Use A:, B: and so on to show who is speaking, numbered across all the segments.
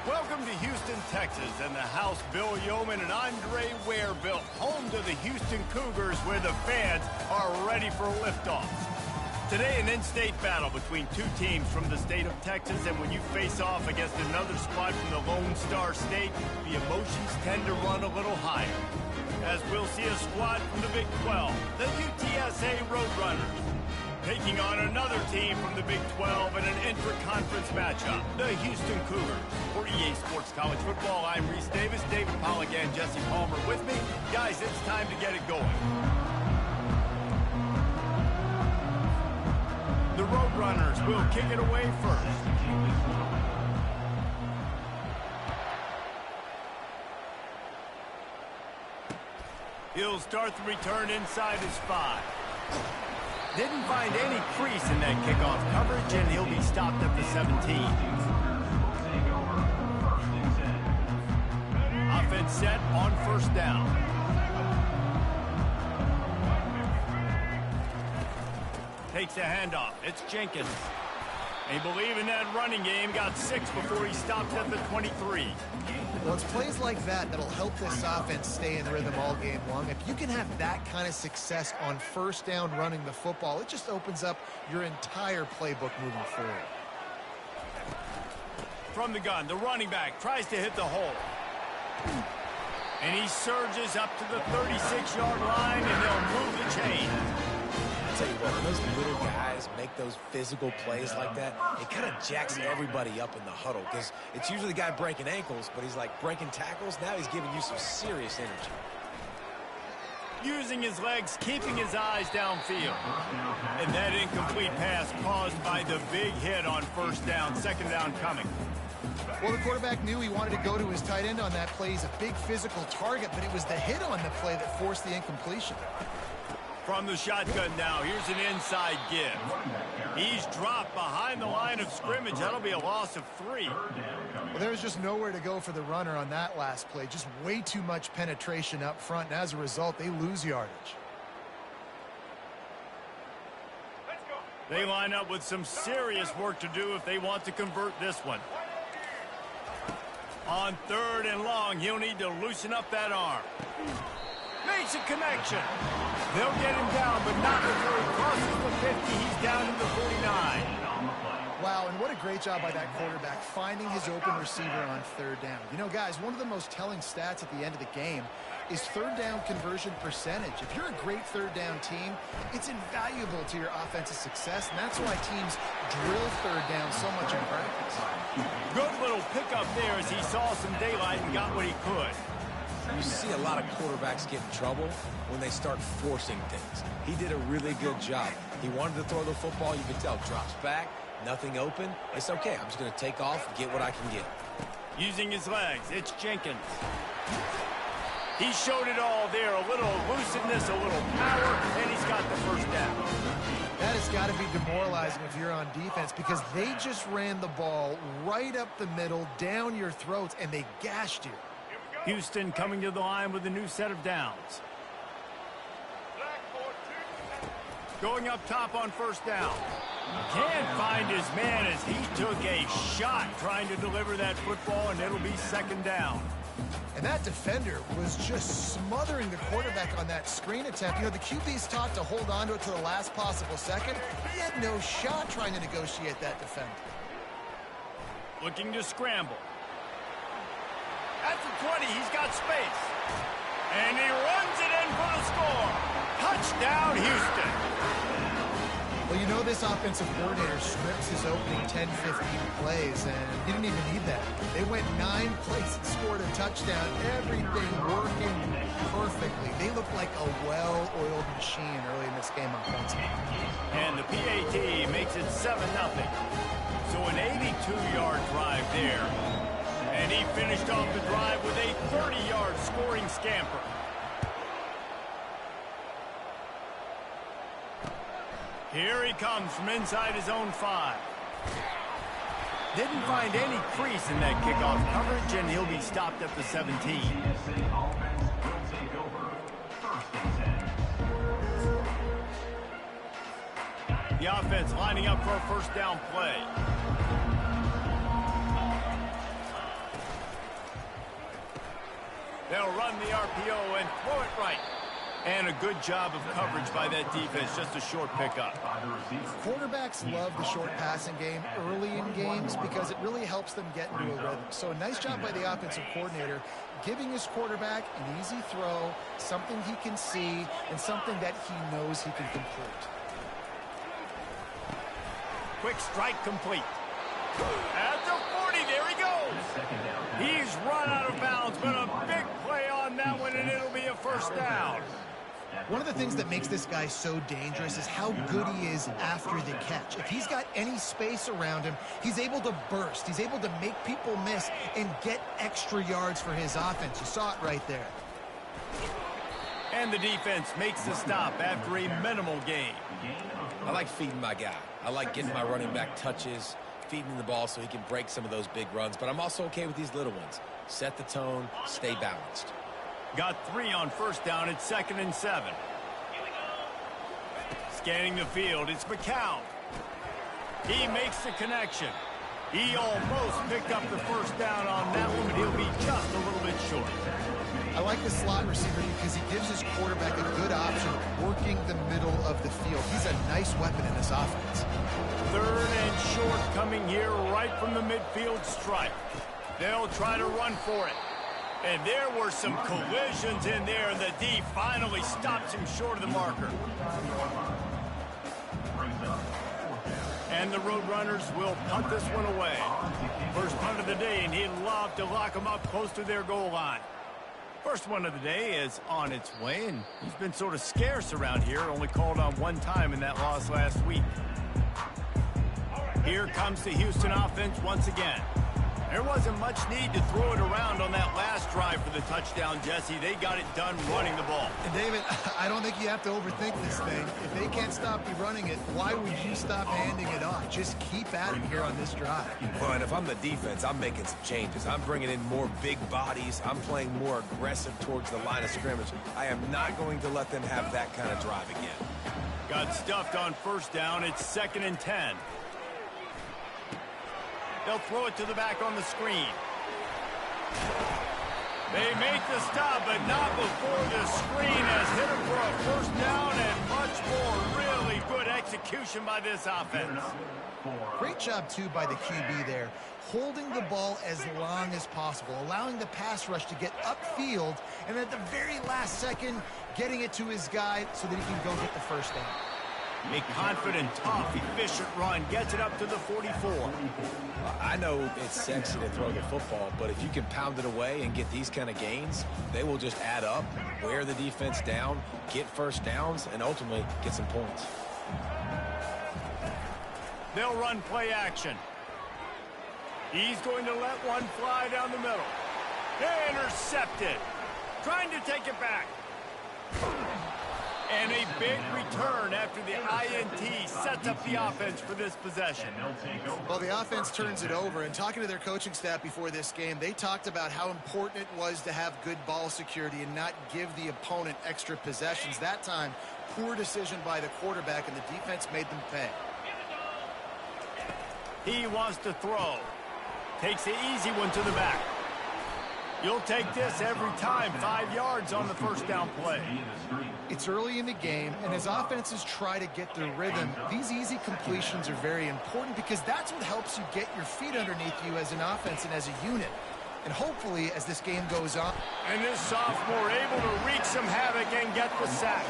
A: Welcome to Houston, Texas, and the house Bill Yeoman and Andre Ware built, home to the Houston Cougars, where the fans are ready for liftoff. Today, an in-state battle between two teams from the state of Texas, and when you face off against another squad from the Lone Star State, the emotions tend to run a little higher. As we'll see a squad from the Big 12, the UTSA Roadrunners, taking on another team from the Big 12 in an intra-conference matchup, the Houston Cougars. For EA Sports College Football, I'm Reese Davis, David Pollack, and Jesse Palmer with me. Guys, it's time to get it going. The Roadrunners will kick it away first. He'll start the return inside his 5. Didn't find any crease in that kickoff coverage, and he'll be stopped at the 17. Offense set on first down. Takes a handoff. It's Jenkins. They believe in that running game. Got 6 before he stopped at the 23.
B: Well, it's plays like that that'll help this offense stay in rhythm all game long. If you can have that kind of success on first down running the football, it just opens up your entire playbook moving forward.
A: From the gun, the running back tries to hit the hole. And he surges up to the 36-yard line, and they'll move the chain.
C: Tell you what, when those little guys make those physical plays like that, it kind of jacks everybody up in the huddle, because it's usually the guy breaking ankles, but he's like breaking tackles. Now he's giving you some serious energy.
A: Using his legs, keeping his eyes downfield. And that incomplete pass caused by the big hit on first down, second down coming.
B: Well, the quarterback knew he wanted to go to his tight end on that play. He's a big physical target, but it was the hit on the play that forced the incompletion.
A: From the shotgun now, here's an inside give. He's dropped behind the line of scrimmage. That'll be a loss of 3.
B: Well, there was just nowhere to go for the runner on that last play. Just way too much penetration up front, and as a result, they lose yardage.
A: They line up with some serious work to do if they want to convert this one. On 3rd and long, he'll need to loosen up that arm. Makes a connection. They'll get him down, but not before he crosses the 50. He's down to the 49.
B: Wow, and what a great job by that quarterback finding his open receiver on 3rd down. You know, guys, one of the most telling stats at the end of the game is 3rd down conversion percentage. If you're a great 3rd down team, it's invaluable to your offensive success, and that's why teams drill 3rd down so much in practice.
A: Good little pickup there as he saw some daylight and got what he could.
C: You see a lot of quarterbacks get in trouble when they start forcing things. He did a really good job. He wanted to throw the football. You can tell, drops back, nothing open. It's okay. I'm just going to take off and get what I can get.
A: Using his legs, it's Jenkins. He showed it all there. A little elusiveness, a little power, and he's got the first down.
B: That has got to be demoralizing if you're on defense, because they just ran the ball right up the middle, down your throats, and they gashed you.
A: Houston coming to the line with a new set of downs. Going up top on first down. Can't find his man as he took a shot trying to deliver that football, and it'll be 2nd down.
B: And that defender was just smothering the quarterback on that screen attempt. You know, the QB's taught to hold on to it to the last possible second. He had no shot trying to negotiate that defender.
A: Looking to scramble. At the 20, he's got space. And he runs it in for the score. Touchdown, Houston.
B: Well, you know this offensive coordinator scripts his opening 10, 15 plays, and he didn't even need that. They went 9 plays and scored a touchdown. Everything working perfectly. They look like a well-oiled machine early in this game offensively.
A: And the PAT makes it 7-0. So an 82-yard drive there. And he finished off the drive with a 30-yard scoring scamper. Here he comes from inside his own 5. Didn't find any crease in that kickoff coverage, and he'll be stopped at the 17. The offense lining up for a first down play. They'll run the RPO and throw it right. And a good job of coverage by that defense, just a short pickup.
B: Quarterbacks love the short passing game early in games because it really helps them get into a rhythm. So a nice job by the offensive coordinator giving his quarterback an easy throw, something he can see, and something that he knows he can complete.
A: Quick strike complete. At the 40, there he goes. He's run out of bounds, but a big play on that one, and it'll be a first down.
B: One of the things that makes this guy so dangerous is how good he is after the catch. If he's got any space around him, he's able to burst. He's able to make people miss and get extra yards for his offense. You saw it right there.
A: And the defense makes the stop after a minimal gain.
C: I like feeding my guy. I like getting my running back touches, feeding the ball so he can break some of those big runs. But I'm also okay with these little ones. Set the tone, stay balanced.
A: Got 3 on first down. It's 2nd and 7. Scanning the field, it's McCown. He makes the connection. He almost picked up the first down on that one, but he'll be just a little bit short.
B: I like the slot receiver because he gives his quarterback a good option working the middle of the field. He's a nice weapon in this offense.
A: 3rd and short coming here right from the midfield stripe. They'll try to run for it. And there were some collisions in there, and the D finally stops him short of the marker. And the Roadrunners will punt this one away. First punt of the day, and he'd love to lock them up close to their goal line. First one of the day is on its way, and he's been sort of scarce around here, only called on one time in that loss last week. Here comes the Houston offense once again. There wasn't much need to throw it around on that last drive for the touchdown, Jesse. They got it done running the ball.
B: And David, I don't think you have to overthink this thing. If they can't stop you running it, why would you stop handing it off? Just keep at it here on this drive.
C: Well, and if I'm the defense, I'm making some changes. I'm bringing in more big bodies. I'm playing more aggressive towards the line of scrimmage. I am not going to let them have that kind of drive again.
A: Got stuffed on first down. It's 2nd and 10. They'll throw it to the back on the screen. They make the stop, but not before the screen has hit them for a first down, and much more. Really good execution by this offense.
B: Great job, too, by the QB there, holding the ball as long as possible, allowing the pass rush to get upfield, and at the very last second, getting it to his guy so that he can go get the first down.
A: A confident, tough, efficient run gets it up to the 44.
C: I know it's sexy to throw the football, but if you can pound it away and get these kind of gains, they will just add up, wear the defense down, get first downs, and ultimately get some points.
A: They'll run play action. He's going to let one fly down the middle. Intercepted. Trying to take it back. And a big return after the INT sets up the offense for this possession.
B: Well, the offense turns it over, and talking to their coaching staff before this game, they talked about how important it was to have good ball security and not give the opponent extra possessions. That time, poor decision by the quarterback, and the defense made them pay.
A: He wants to throw. Takes the easy one to the back. You'll take this every time. 5 yards on the first down play.
B: It's early in the game, and as offenses try to get their rhythm, these easy completions are very important because that's what helps you get your feet underneath you as an offense and as a unit. And hopefully, as this game goes on...
A: And this sophomore able to wreak some havoc and get the sack.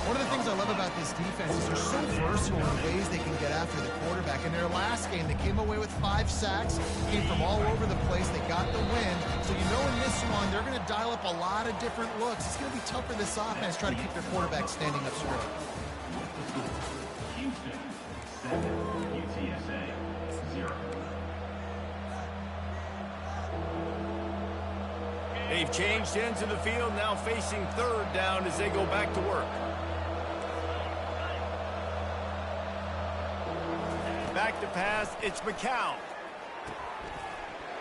B: One of the things I love about this defense is they're so versatile in the ways they can get after the quarterback. In their last game, they came away with 5 sacks, came from all over the place. They got the win. So you know in this one, they're going to dial up a lot of different looks. It's going to be tough for this offense trying to keep their quarterback standing up straight.
D: UTSA 0.
A: They've changed ends of the field, now facing third down as they go back to work. Back to pass, it's McCown.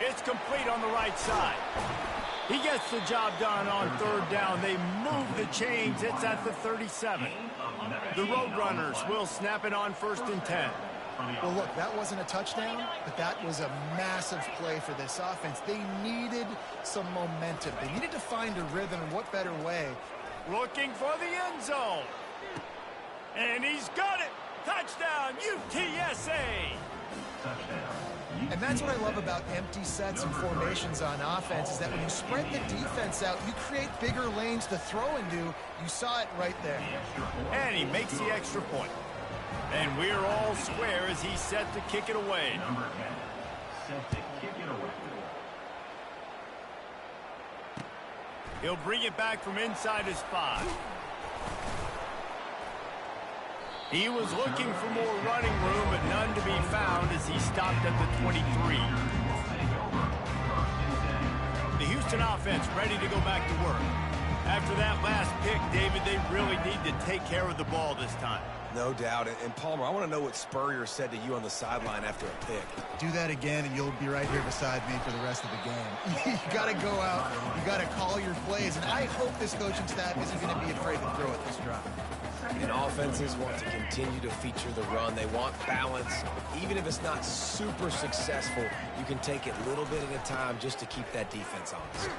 A: It's complete on the right side. He gets the job done on third down. They move the chains. It's at the 37. The Roadrunners will snap it on 1st and 10.
B: Well, look, that wasn't a touchdown, but that was a massive play for this offense. They needed some momentum. They needed to find a rhythm, and what better way?
A: Looking for the end zone. And he's got it. Touchdown, UTSA.
B: And that's what I love about empty sets and formations on offense, is that when you spread the defense out, you create bigger lanes to throw into. You saw it right there.
A: And he makes the extra point. And we're all square as he's set to kick it away. He'll bring it back from inside his 5. He was looking for more running room, but none to be found as he stopped at the 23. The Houston offense ready to go back to work. After that last pick, David, they really need to take care of the ball this time.
C: No doubt. And Palmer, I want to know what Spurrier said to you on the sideline after a pick.
B: Do that again, and you'll be right here beside me for the rest of the game. You got to go out. You got to call your plays, and I hope this coaching staff isn't going to be afraid to throw at this drive.
C: And offenses want to continue to feature the run. They want balance. Even if it's not super successful, you can take it little bit at a time just to keep that defense honest.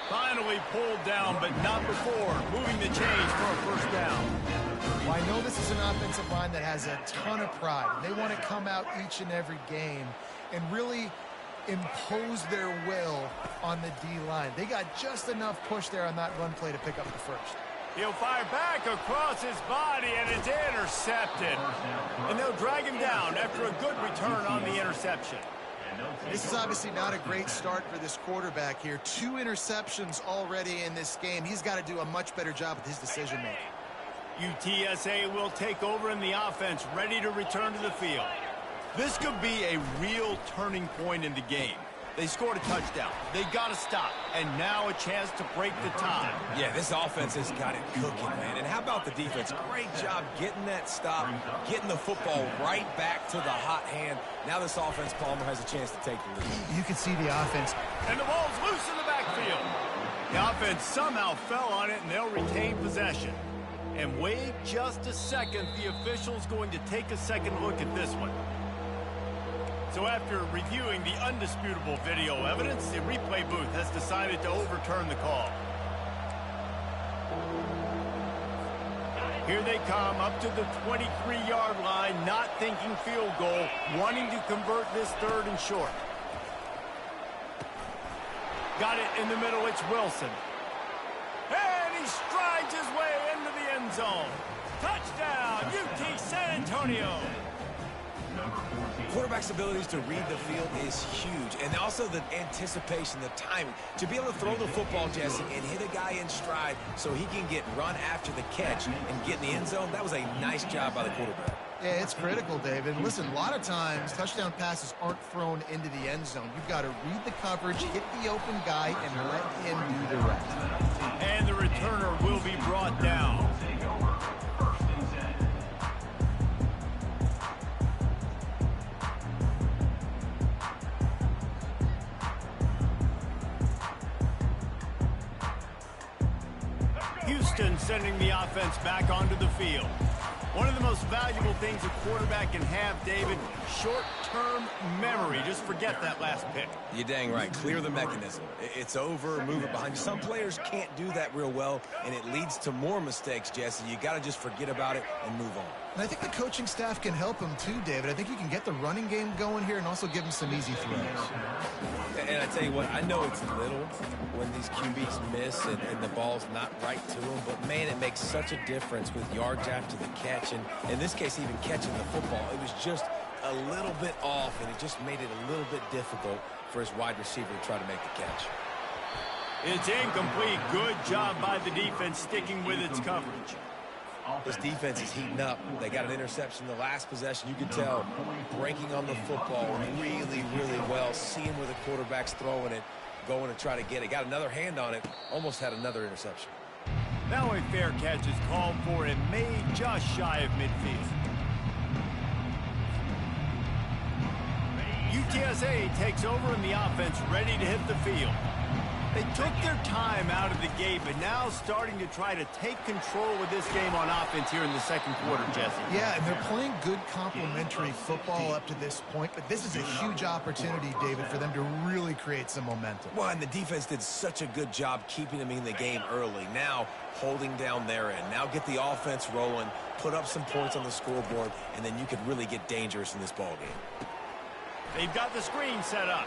A: Finally pulled down, but not before. Moving the chains for a first down.
B: Well, I know this is an offensive line that has a ton of pride. They want to come out each and every game and really impose their will on the D-line. They got just enough push there on that run play to pick up the first.
A: He'll fire back across his body, and it's intercepted. And they'll drag him down after a good return on the interception.
B: This is obviously not a great start for this quarterback here. 2 interceptions already in this game. He's got to do a much better job with his decision-making.
A: UTSA will take over in the offense, ready to return to the field. This could be a real turning point in the game. They scored a touchdown. They got to stop. And now a chance to break the tie.
C: Yeah, this offense has got it cooking, man. And how about the defense? Great job getting that stop, getting the football right back to the hot hand. Now this offense, Palmer, has a chance to take the lead.
B: You can see the offense.
A: And the ball's loose in the backfield. The offense somehow fell on it, and they'll retain possession. And wait just a second. The official's going to take a second look at this one. So after reviewing the undisputable video evidence, the replay booth has decided to overturn the call. Here they come up to the 23-yard line, not thinking field goal, wanting to convert this 3rd and short. Got it in the middle, it's Wilson. And he strides his way into the end zone. Touchdown, UT San Antonio.
C: Quarterback's abilities to read the field is huge, and also the anticipation, the timing. To be able to throw the football, Jesse, and hit a guy in stride so he can get run after the catch and get in the end zone, that was a nice job by the quarterback.
B: Yeah, it's critical, David. Listen, a lot of times touchdown passes aren't thrown into the end zone. You've got to read the coverage, hit the open guy, and let him do the rest.
A: And the returner will be brought down. Houston sending the offense back onto the field. One of the most valuable things a quarterback can have, David, short-term memory. Just forget that last pick.
C: You're dang right. Clear the mechanism. It's over, move it behind you. Some players can't do that real well, and it leads to more mistakes, Jesse. You got to just forget about it and move on.
B: And I think the coaching staff can help him too, David. I think you can get the running game going here and also give him some easy throws.
C: And I tell you what, I know it's little when these QBs miss and the ball's not right to them, but man, it makes such a difference with yards after the catch. And in this case, even catching the football, it was just a little bit off, and it just made it a little bit difficult for his wide receiver to try to make the catch.
A: It's incomplete. Good job by the defense sticking with its coverage.
C: This defense is heating up. They got an interception the last possession. You could tell breaking on the football really, really well, seeing where the quarterback's throwing it, going to try to get it. Got another hand on it, almost had another interception.
A: Now a fair catch is called for and made just shy of midfield. UTSA takes over in the offense, ready to hit the field. They took their time out of the gate, but now starting to try to take control of this game on offense here in the second quarter, Jesse.
B: Yeah, and they're playing good complementary football up to this point, but this is a huge opportunity, David, for them to really create some momentum.
C: Well, and the defense did such a good job keeping them in the game early. Now, holding down their end. Now get the offense rolling, put up some points on the scoreboard, and then you could really get dangerous in this ball game.
A: They've got the screen set up.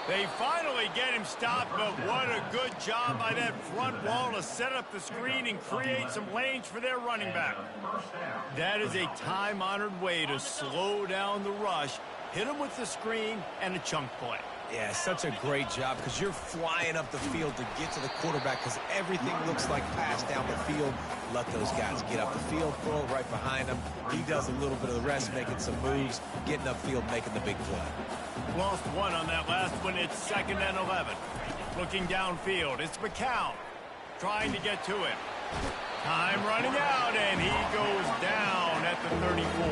A: They finally get him stopped, but what a good job by that front wall to set up the screen and create some lanes for their running back. That is a time-honored way to slow down the rush, hit him with the screen, and a chunk play.
C: Yeah, such a great job because you're flying up the field to get to the quarterback because everything looks like pass down the field. Let those guys get up the field, throw it right behind him. He does a little bit of the rest, making some moves, getting upfield, making the big play.
A: Lost one on that last one. It's 2nd and 11. Looking downfield, it's McCown trying to get to it. Time running out, and he goes down at the 34.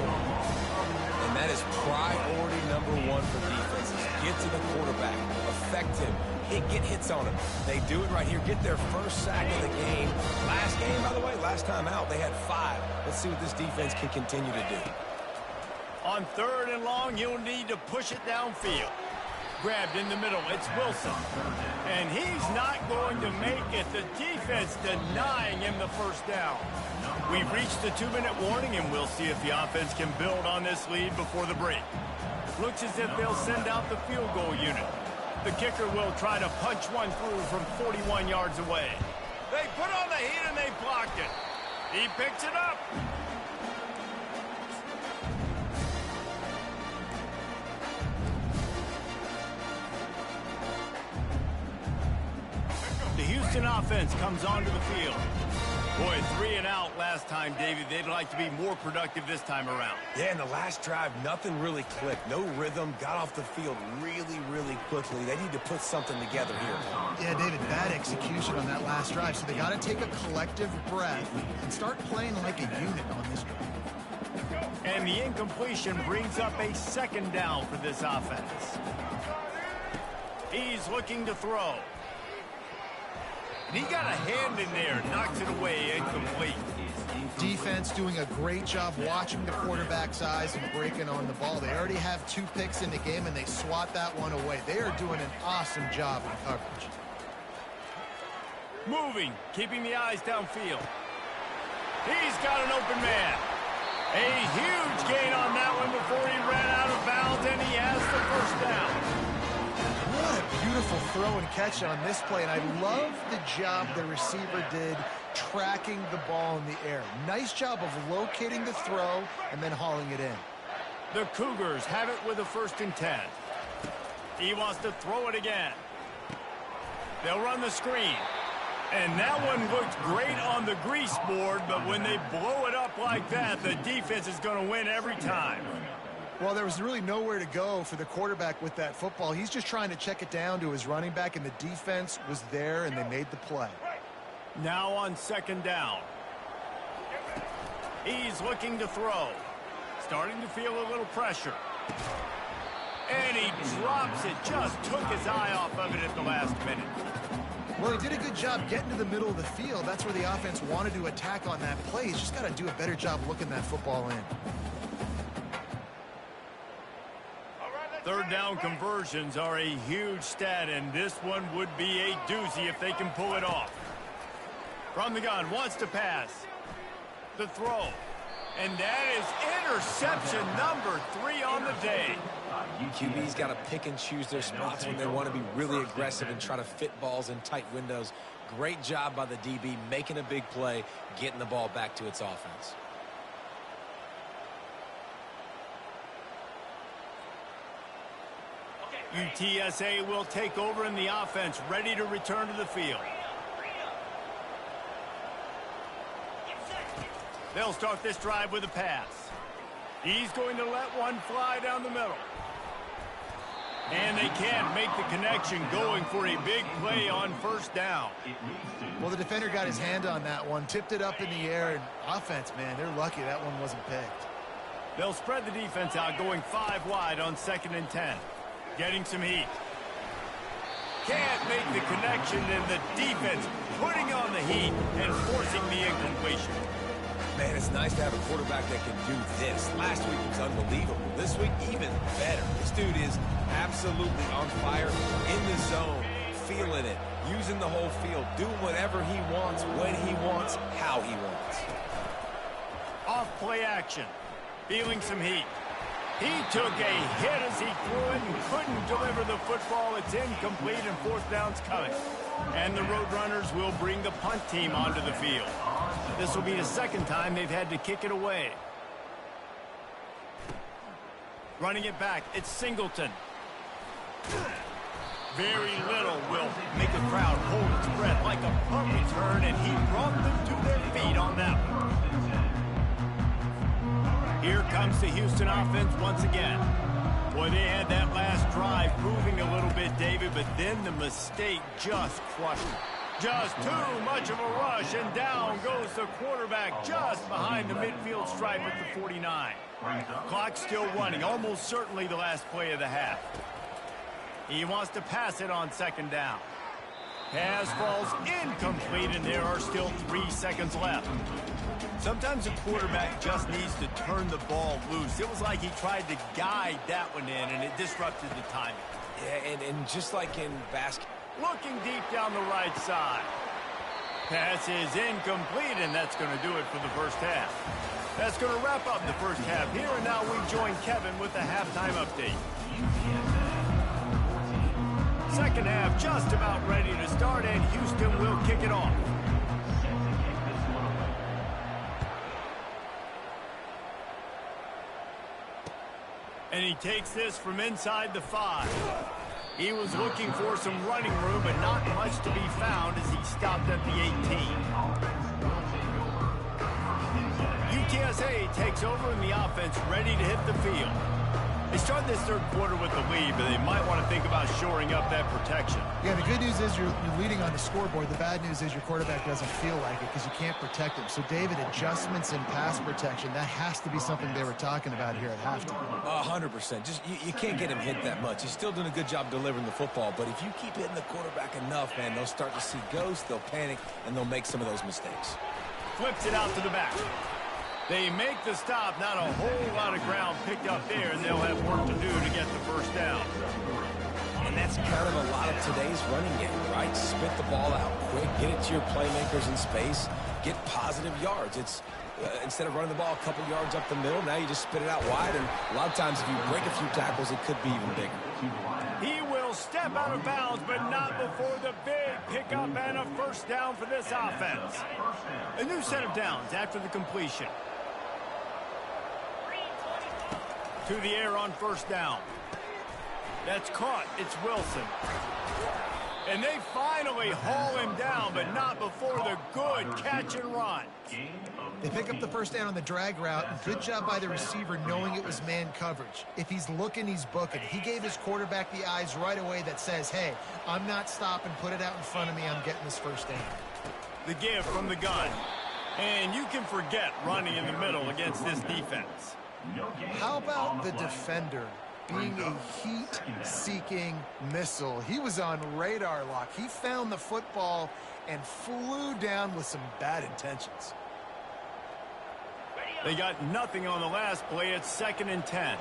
C: And that is priority number one for defenses. Get to the quarterback, affect him, get hits on him. They do it right here. Get their first sack of the game. Last game, by the way, last time out, they had 5. Let's see what this defense can continue to do.
A: On 3rd and long, he'll need to push it downfield. Grabbed in the middle, it's Wilson. And he's not going to make it. The defense denying him the first down. We've reached the 2-minute warning, and we'll see if the offense can build on this lead before the break. Looks as if they'll send out the field goal unit. The kicker will try to punch one through from 41 yards away. They put on the heat and they blocked it. He picks it up. The Houston offense comes onto the field. Boy, 3 and out last time, David. They'd like to be more productive this time around.
C: Yeah, in the last drive, nothing really clicked. No rhythm, got off the field really quickly. They need to put something together here.
B: Yeah, David, bad execution on that last drive, so they got to take a collective breath and start playing like a unit on this drive.
A: And the incompletion brings up a 2nd down for this offense. He's looking to throw. And he got a hand in there, knocks it away, incomplete.
B: Defense doing a great job watching the quarterback's eyes and breaking on the ball. They already have 2 picks in the game, and they swat that one away. They are doing an awesome job in coverage.
A: Moving, keeping the eyes downfield. He's got an open man. A huge gain on that one before he ran out of bounds, and he has the first down.
B: What a beautiful throw and catch on this play, and I love the job the receiver did tracking the ball in the air. Nice job of locating the throw and then hauling it in.
A: The Cougars have it with a 1st and 10. He wants to throw it again. They'll run the screen. And that one looked great on the grease board, but when they blow it up like that, the defense is going to win every time.
B: Well, there was really nowhere to go for the quarterback with that football. He's just trying to check it down to his running back, and the defense was there, and they made the play.
A: Now on 2nd down. He's looking to throw. Starting to feel a little pressure. And he drops it. Just took his eye off of it at the last minute.
B: Well, he did a good job getting to the middle of the field. That's where the offense wanted to attack on that play. He's just got to do a better job looking that football in.
A: 3rd down conversions are a huge stat, and this one would be a doozy if they can pull it off. From the gun, wants to pass. The throw. And that is interception number 3 on the day.
C: QB's got to pick and choose their spots when they want to be really aggressive and try to fit balls in tight windows. Great job by the DB, making a big play, getting the ball back to its offense.
A: UTSA will take over in the offense, ready to return to the field. They'll start this drive with a pass. He's going to let one fly down the middle. And they can't make the connection, going for a big play on 1st down.
B: Well, the defender got his hand on that one, tipped it up in the air, and offense, man, they're lucky that one wasn't picked.
A: They'll spread the defense out, going 5 wide on 2nd and 10. Getting some heat. can't make the connection, and the defense putting on the heat and forcing the incompletion.
C: Man, it's nice to have a quarterback that can do this. Last week was unbelievable. This week, even better. This dude is absolutely on fire, in the zone, feeling it, using the whole field, doing whatever he wants, when he wants, how he wants.
A: Off play action, feeling some heat. He took a hit as he threw it and couldn't deliver the football. It's incomplete and fourth down's coming. And the Roadrunners will bring the punt team onto the field. This will be the second time they've had to kick it away. Running it back, it's Singleton. Very little will make a crowd hold its breath like a punt return, and he brought them to their feet on that one. Here comes the Houston offense once again. Boy, they had that last drive moving a little bit, David, but then the mistake just crushed them. Just too much of a rush, and down goes the quarterback just behind the midfield stripe at the 49. Clock still running, almost certainly the last play of the half. He wants to pass it on second down. Pass falls incomplete, and there are still 3 seconds left. Sometimes a quarterback just needs to turn the ball loose. It was like he tried to guide that one in, and it disrupted the timing.
C: Yeah, and just like in basketball.
A: Looking deep down the right side. Pass is incomplete, and that's going to do it for the first half. That's going to wrap up the first half here, and now we join Kevin with the halftime update. Second half just about ready to start, and Houston will kick it off. And he takes this from inside the 5. He was looking for some running room, but not much to be found as he stopped at the 18. UTSA takes over in the offense, ready to hit the field. They start this third quarter with the lead, but they might want to think about shoring up that protection.
B: Yeah, the good news is you're leading on the scoreboard. The bad news is your quarterback doesn't feel like it because you can't protect him. So, David, adjustments in pass protection, that has to be something they were talking about here at halftime.
C: 100%. Just you can't get him hit that much. He's still doing a good job delivering the football, but if you keep hitting the quarterback enough, man, they'll start to see ghosts, they'll panic, and they'll make some of those mistakes.
A: Flips it out to the back. They make the stop, not a whole lot of ground picked up there, and they'll have work to do to get the first down.
C: And that's kind of a lot of today's running game, right? Spit the ball out quick, get it to your playmakers in space, get positive yards. It's instead of running the ball a couple yards up the middle, now you just spit it out wide, and a lot of times if you break a few tackles, it could be even bigger.
A: He will step out of bounds, but not before the big pickup and a first down for this offense. A new set of downs after the completion. To the air on first down. That's caught. It's Wilson. And they finally haul him down, but not before the good catch and run.
B: They pick up the first down on the drag route. Good job by the receiver knowing it was man coverage. If he's looking, he's booking. He gave his quarterback the eyes right away that says, hey, I'm not stopping. Put it out in front of me. I'm getting this first down.
A: The give from the gun. And you can forget running in the middle against this defense.
B: How about the defender being a heat-seeking missile? He was on radar lock. He found the football and flew down with some bad intentions.
A: They got nothing on the last play. It's 2nd and 10.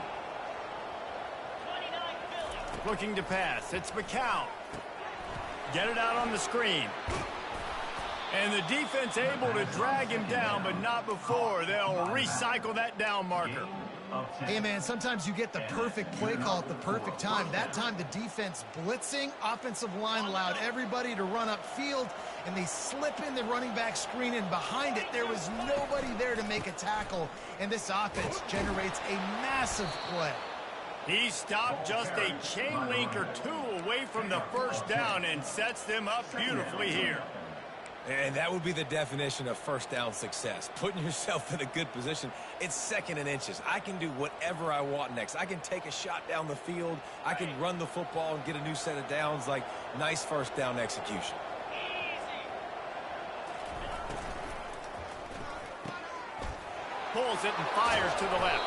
A: Looking to pass. It's McCown. Get it out on the screen. And the defense able to drag him down, but not before they'll recycle that down marker.
B: Hey, man, sometimes you get the perfect play call at the perfect time. That time the defense blitzing, offensive line allowed everybody to run upfield, and they slip in the running back screen, and behind it there was nobody there to make a tackle, and this offense generates a massive play.
A: He stopped just a chain link or two away from the first down and sets them up beautifully here.
C: And that would be the definition of first down success. Putting yourself in a good position. It's 2nd and inches. I can do whatever I want next. I can take a shot down the field. I can run the football and get a new set of downs. Like, nice first down execution.
A: Pulls it and fires to the left.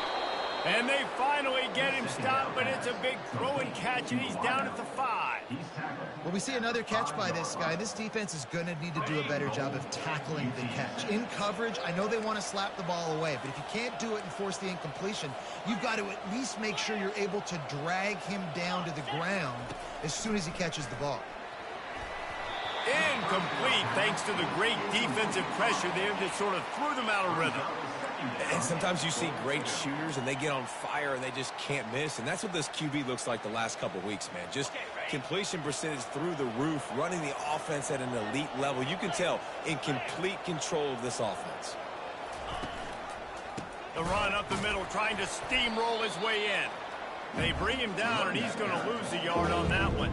A: And they finally get him stopped, but it's a big throw and catch, and he's down at the 5.
B: Well, we see another catch by this guy. This defense is going to need to do a better job of tackling the catch. In coverage, I know they want to slap the ball away, but if you can't do it and force the incompletion, you've got to at least make sure you're able to drag him down to the ground as soon as he catches the ball.
A: Incomplete thanks to the great defensive pressure there that sort of threw them out of rhythm.
C: And sometimes you see great shooters and they get on fire and they just can't miss. And that's what this QB looks like the last couple weeks, man. Just completion percentage through the roof, running the offense at an elite level. You can tell in complete control of this offense.
A: The run up the middle, trying to steamroll his way in. They bring him down, and he's going to lose a yard on that one.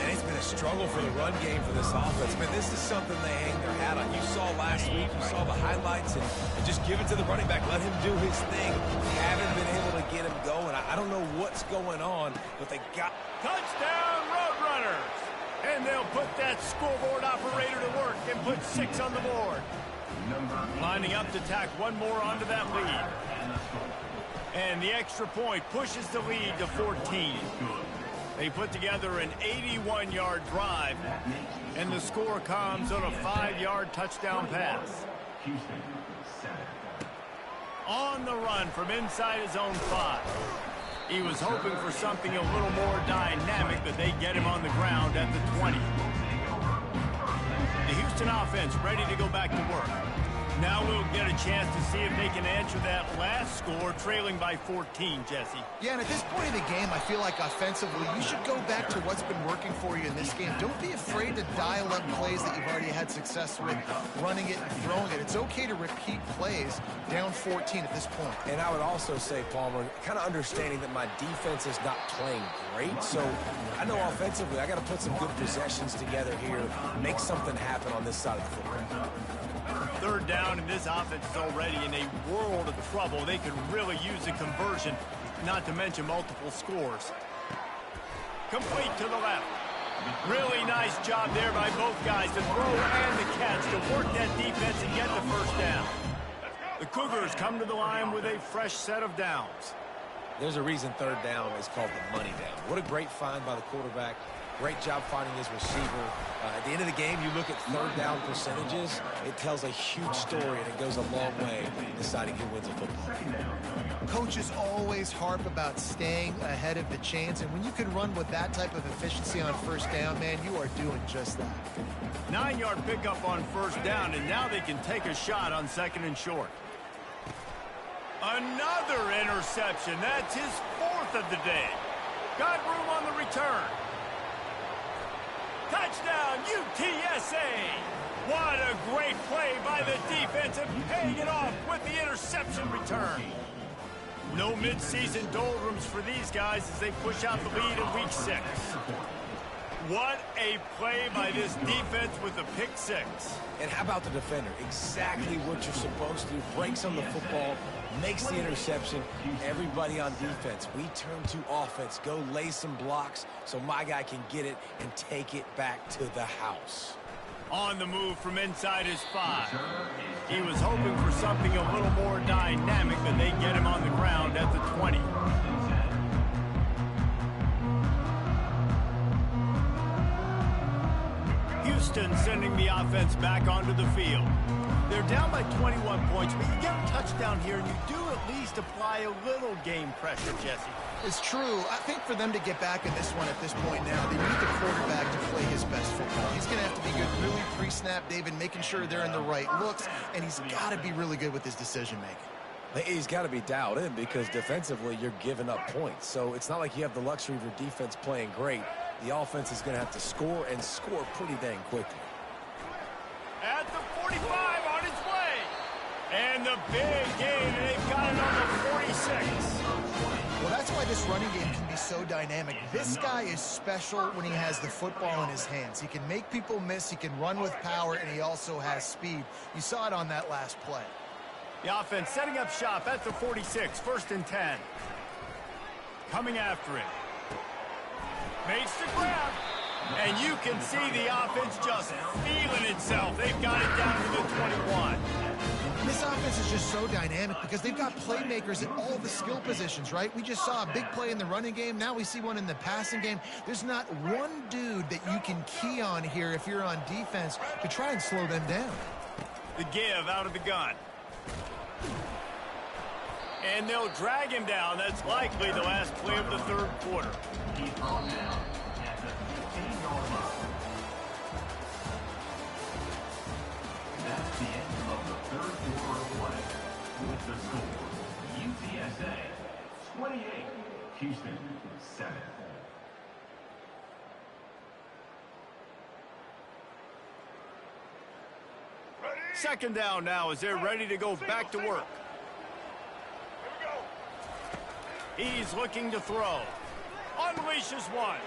C: And it's been a struggle for the run game for this offense. Man, this is something they hang their hat on. You saw last week, you saw the highlights, and just give it to the running back. Let him do his thing. They haven't been able to get him going. I don't know what's going on, but they got...
A: Touchdown, Roadrunners! And they'll put that scoreboard operator to work and put 6 on the board. Lining up to tack one more onto that lead. And the extra point pushes the lead to 14. They put together an 81-yard drive, and the score comes on a 5-yard touchdown pass. On the run from inside his own 5. He was hoping for something a little more dynamic, but they get him on the ground at the 20. The Houston offense ready to go back to work. Now we'll get a chance to see if they can answer that last score, trailing by 14, Jesse.
B: Yeah, and at this point in the game, I feel like offensively, you should go back to what's been working for you in this game. Don't be afraid to dial up plays that you've already had success with, running it and throwing it. It's okay to repeat plays down 14 at this point.
C: And I would also say, Palmer, kind of understanding that my defense is not playing great. So I know offensively, I got to put some good possessions together here, make something happen on this side of the football.
A: Third down, and this offense is already in a world of trouble. They could really use a conversion, not to mention multiple scores. Complete to the left. Really nice job there by both guys, the throw and the catch, to work that defense and get the first down. The Cougars come to the line with a fresh set of downs.
C: There's a reason third down is called the money down. What a great find by the quarterback. Great job finding his receiver. At the end of the game, you look at third down percentages. It tells a huge story, and it goes a long way in deciding who wins a football game.
B: Coaches always harp about staying ahead of the chains, and when you can run with that type of efficiency on first down, man, you are doing just that.
A: 9-yard pickup on first down, and now they can take a shot on 2nd and short. Another interception. That's his 4th of the day. Got room on the return. Touchdown, UTSA! What a great play by the defense and paying it off with the interception return. No midseason doldrums for these guys as they push out the lead in Week 6. What a play by this defense with the pick 6.
C: And how about the defender? Exactly what you're supposed to do. Breaks on the football, makes the interception. Everybody on defense, we turn to offense. Go lay some blocks so my guy can get it and take it back to the house.
A: On the move from inside his 5. He was hoping for something a little more dynamic, but they get him on the ground at the 20. Houston sending the offense back onto the field. They're down by 21 points, but you get a touchdown here, and you do at least apply a little game pressure, Jesse.
B: It's true. I think for them to get back in this one at this point now, they need the quarterback to play his best football. He's going to have to be good really pre-snap, David, making sure they're in the right looks, and he's got to be really good with his decision-making.
C: He's got to be dialed in because defensively you're giving up points. So it's not like you have the luxury of your defense playing great. The offense is going to have to score and score pretty dang quickly.
A: At the 45 on its way. And the big gain, and they've got it on the 46.
B: Well, that's why this running game can be so dynamic. This guy is special when he has the football in his hands. He can make people miss, he can run with power, and he also has speed. You saw it on that last play.
A: The offense setting up shop at the 46, 1st and 10. Coming after it. Makes the grab. And you can see the offense just feeling itself. They've got it down to the 21.
B: This offense is just so dynamic because they've got playmakers at all the skill positions, right? We just saw a big play in the running game. Now we see one in the passing game. There's not one dude that you can key on here if you're on defense to try and slow them down.
A: The give out of the gun. And they'll drag him down. That's likely the last play of the third quarter.
D: He's brought down at the 15-yard line. That's the end of the third quarter of play. With the score, UTSA 28, Houston 7.
A: Second down now as they're ready to go back to work. He's looking to throw. Unleashes one.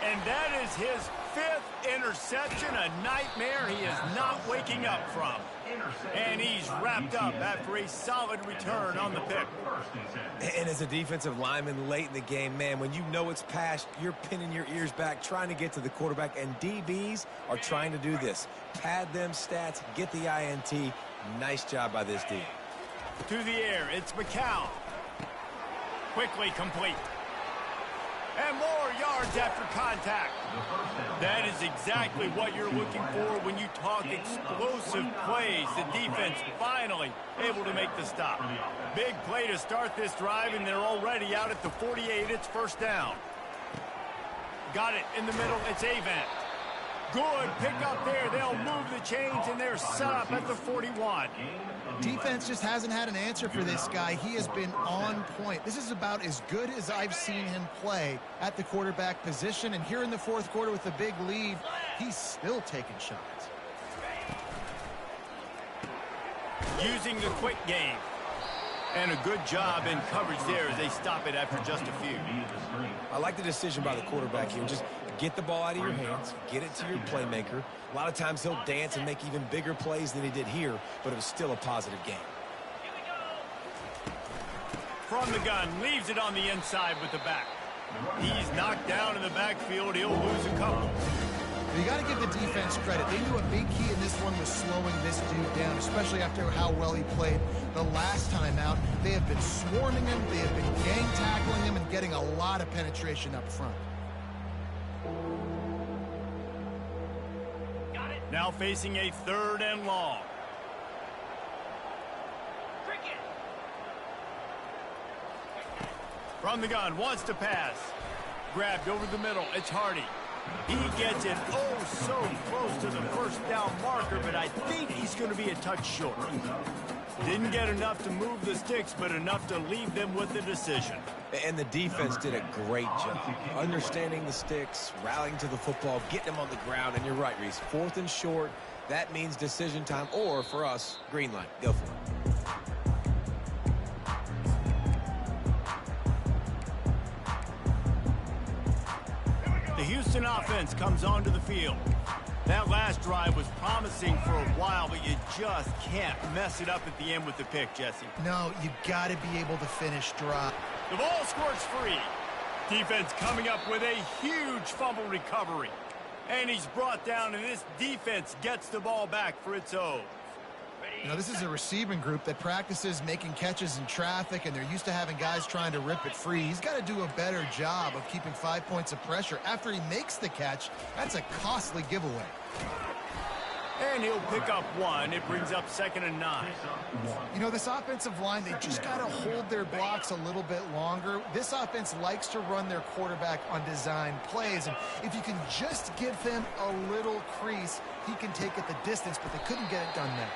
A: And that is his 5th interception, a nightmare he is not waking up from. And he's wrapped up after a solid return on the pick.
C: And as a defensive lineman late in the game, man, when you know it's past, you're pinning your ears back, trying to get to the quarterback, and DBs are trying to do this. Pad them stats, get the INT. Nice job by this D.
A: To the air, it's McCown. Quickly complete. And more yards after contact. That is exactly what you're looking for when you talk explosive plays. The defense finally able to make the stop. Big play to start this drive, and they're already out at the 48. It's first down. Got it in the middle. It's Avant. Good pick up there. They'll move the chains, and they're set up at the 41.
B: Defense just hasn't had an answer for this guy. He has been on point. This is about as good as I've seen him play at the quarterback position. And here in the fourth quarter with a big lead, he's still taking shots.
A: Using the quick game. And a good job in coverage there as they stop it after just a few.
C: I like the decision by the quarterback here. Just get the ball out of your hands, get it to your playmaker. A lot of times he'll dance and make even bigger plays than he did here, but it was still a positive game.
A: From the gun, leaves it on the inside with the back. He's knocked down in the backfield. He'll lose a couple.
B: You got to give the defense credit. They knew a big key in this one was slowing this dude down, especially after how well he played the last time out. They have been swarming him. They have been gang tackling him and getting a lot of penetration up front.
A: Now facing a 3rd and long. From the gun, wants to pass. Grabbed over the middle. It's Hardy. He gets it so close to the first down marker, but I think he's going to be a touch short. Didn't get enough to move the sticks, but enough to leave them with the decision.
C: And the defense did a great job understanding the sticks, rallying to the football, getting them on the ground. And you're right, Reese. 4th and short, that means decision time, or for us, green light. Go for it.
A: The Houston offense comes onto the field. That last drive was promising for a while, but you just can't mess it up at the end with the pick, Jesse.
B: No, you got to be able to finish drive.
A: The ball squirts free. Defense coming up with a huge fumble recovery. And he's brought down, and this defense gets the ball back for its own.
B: You know, this is a receiving group that practices making catches in traffic, and they're used to having guys trying to rip it free. He's got to do a better job of keeping 5 points of pressure after he makes the catch. That's a costly giveaway.
A: And he'll pick up one. It brings up 2nd and 9.
B: You know, this offensive line, they just got to hold their blocks a little bit longer. This offense likes to run their quarterback on design plays, and if you can just give him a little crease, he can take it the distance, but they couldn't get it done there.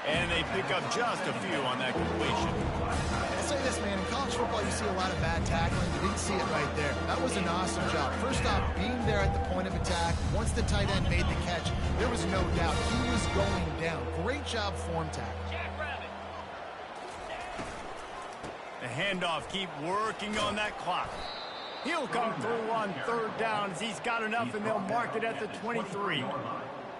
A: And they pick up just a few on that completion.
B: I'll say this, man. In college football, you see a lot of bad tackling. You didn't see it right there. That was an awesome job. First off, being there at the point of attack. Once the tight end made the catch, there was no doubt he was going down. Great job form tackle.
A: The handoff, keep working on that clock. He'll come through on 3rd down as he's got enough, and they'll mark it at the 23.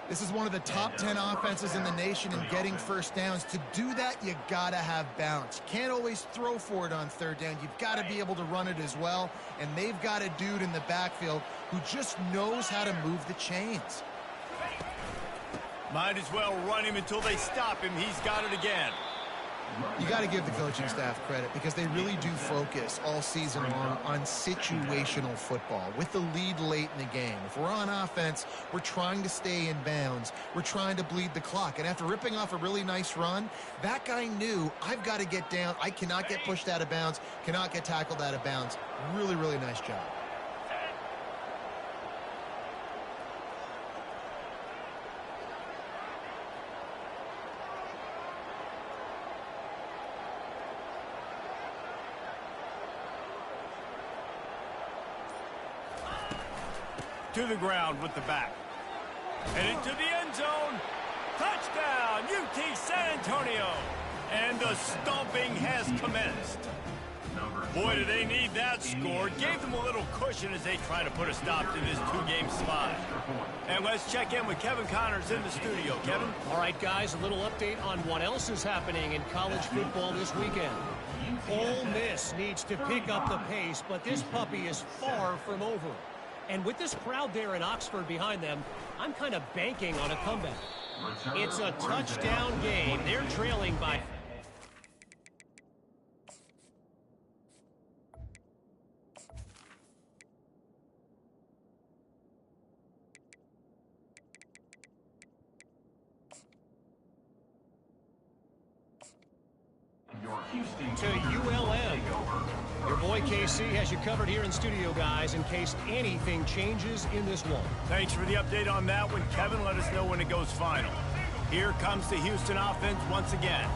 B: This is one of the top 10 offenses in the nation in getting first downs. To do that, you got to have balance. You can't always throw for it on 3rd down. You've got to be able to run it as well. And they've got a dude in the backfield who just knows how to move the chains.
A: Might as well run him until they stop him. He's got it again.
B: You got to give the coaching staff credit because they really do focus all season long on situational football with the lead late in the game. If we're on offense, we're trying to stay in bounds. We're trying to bleed the clock. And after ripping off a really nice run, that guy knew, I've got to get down. I cannot get pushed out of bounds, cannot get tackled out of bounds. Really, really nice job.
A: To the ground with the back. And into the end zone. Touchdown, UT San Antonio. And the stomping has commenced. Boy, do they need that score. Gave them a little cushion as they try to put a stop to this two-game slide. And let's check in with Kevin Connors in the studio. Kevin?
E: All right, guys, a little update on what else is happening in college football this weekend. Ole Miss needs to pick up the pace, but this puppy is far from over. And with this crowd there in Oxford behind them, I'm kind of banking on a comeback. It's a touchdown game. They're trailing by... to ULM. Your boy KC has you covered here in studio, guys, in case anything changes in this one.
A: Thanks for the update on that one, Kevin. Let us know when it goes final. Here comes the Houston offense once again.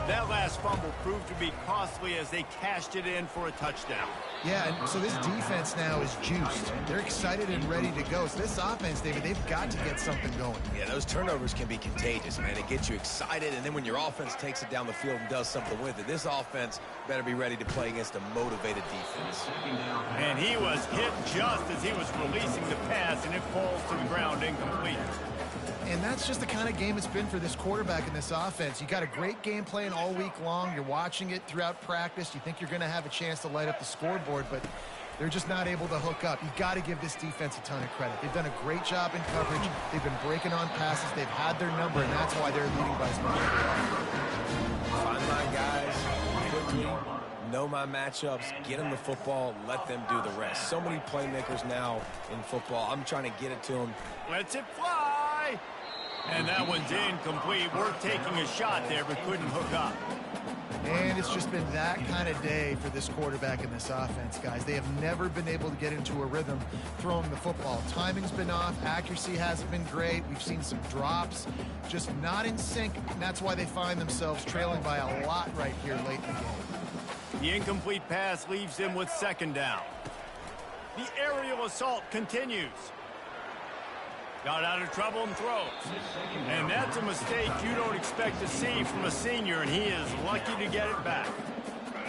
A: That last fumble proved to be costly as they cashed it in for a touchdown.
B: Yeah, and so this defense now is juiced. They're excited and ready to go. So this offense, David, they've got to get something going.
C: Yeah, those turnovers can be contagious, man. It gets you excited, and then when your offense takes it down the field and does something with it, this offense better be ready to play against a motivated defense.
A: And he was hit just as he was releasing the pass, and it falls to the ground incomplete.
B: And that's just the kind of game it's been for this quarterback in this offense. You got a great game plan all week long. You're watching it throughout practice. You think you're going to have a chance to light up the scoreboard, but they're just not able to hook up. You got to give this defense a ton of credit. They've done a great job in coverage. They've been breaking on passes. They've had their number, and that's why they're leading by as much as they are.
C: Find my guys quickly. Know my matchups. Get them the football. Let them do the rest. So many playmakers now in football. I'm trying to get it to them.
A: Lets it fly. And that one's incomplete. We're taking a shot there, but couldn't hook up.
B: And it's just been that kind of day for this quarterback in this offense, guys. They have never been able to get into a rhythm throwing the football. Timing's been off. Accuracy hasn't been great. We've seen some drops. Just not in sync, and that's why they find themselves trailing by a lot right here late in the game.
A: The incomplete pass leaves him with second down. The aerial assault continues. Got out of trouble and throws. And that's a mistake you don't expect to see from a senior, and he is lucky to get it back.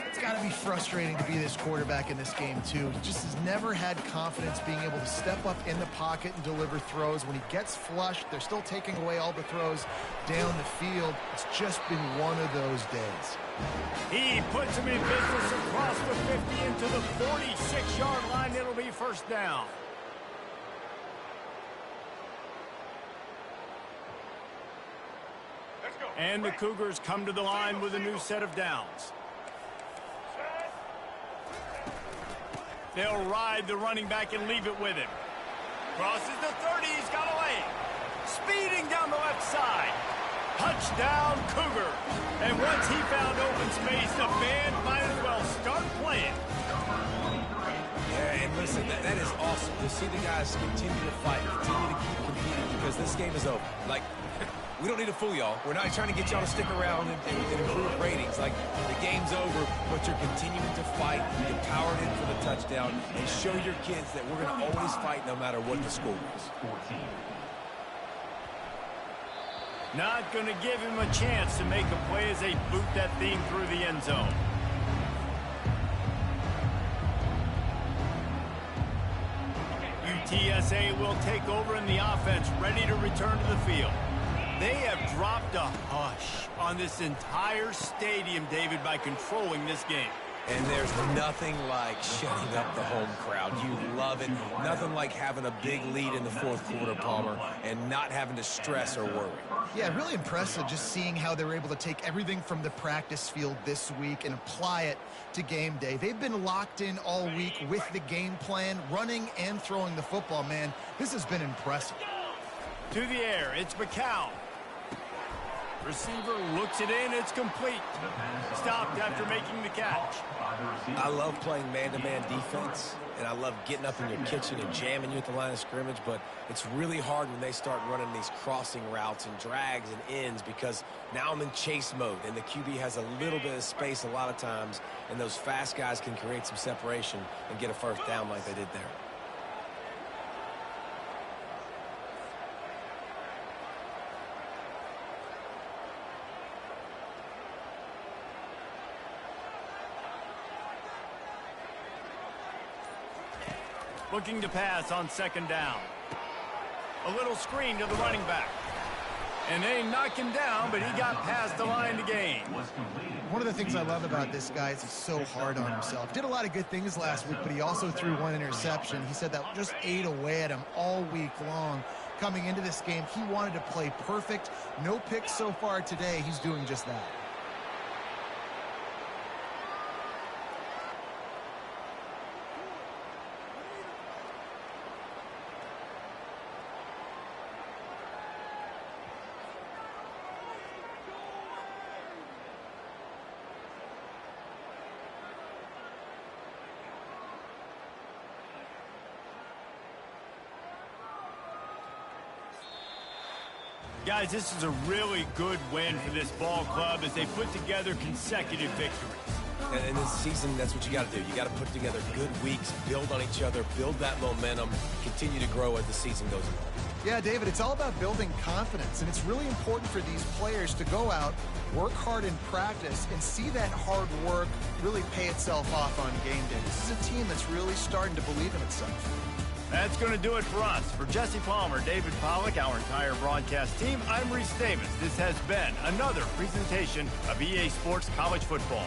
B: It's got to be frustrating to be this quarterback in this game, too. He just has never had confidence being able to step up in the pocket and deliver throws. When he gets flushed, they're still taking away all the throws down the field. It's just been one of those days.
A: He puts him in business across the 50 into the 46-yard line. It'll be first down. And the Cougars come to the line with a new set of downs. They'll ride the running back and leave it with him. Crosses the 30, he's got a lane. Speeding down the left side. Touchdown, Cougar. And once he found open space, the band might as well start playing.
C: Yeah, and listen, that is awesome to see the guys continue to fight, continue to keep competing, because this game is over. Like, we don't need to fool y'all. We're not trying to get y'all to stick around and improve ratings. Like, the game's over, but you're continuing to fight. You powered in for the touchdown, and show your kids that we're going to always fight no matter what the score is.
A: Not going to give him a chance to make a play as they boot that thing through the end zone. UTSA will take over in the offense, ready to return to the field. They have dropped a hush on this entire stadium, David, by controlling this game.
C: And there's nothing like shutting up the home crowd. You love it. Nothing like having a big lead in the fourth quarter, Palmer, and not having to stress or worry.
B: Yeah, really impressive just seeing how they were able to take everything from the practice field this week and apply it to game day. They've been locked in all week with the game plan, running and throwing the football, man. This has been impressive.
A: To the air, it's McCown. Receiver looks it in, it's complete. Stopped after making the catch.
C: I love playing man-to-man defense, and I love getting up in your kitchen and jamming you at the line of scrimmage, but it's really hard when they start running these crossing routes and drags and ends because now I'm in chase mode, and the QB has a little bit of space a lot of times, and those fast guys can create some separation and get a first down like they did there.
A: Looking to pass on second down. A little screen to the running back. And they knock him down, but he got past the line to gain.
B: One of the things I love about this guy is he's so hard on himself. Did a lot of good things last week, but he also threw one interception. He said that just ate away at him all week long. Coming into this game, he wanted to play perfect. No picks so far today. He's doing just that.
A: Guys, this is a really good win for this ball club as they put together consecutive victories.
C: And in this season, that's what you got to do. You got to put together good weeks, build on each other, build that momentum, continue to grow as the season goes on.
B: Yeah, David, it's all about building confidence, and it's really important for these players to go out, work hard in practice, and see that hard work really pay itself off on game day. This is a team that's really starting to believe in itself.
A: That's going to do it for us. For Jesse Palmer, David Pollack, our entire broadcast team, I'm Reese Davis. This has been another presentation of EA Sports College Football.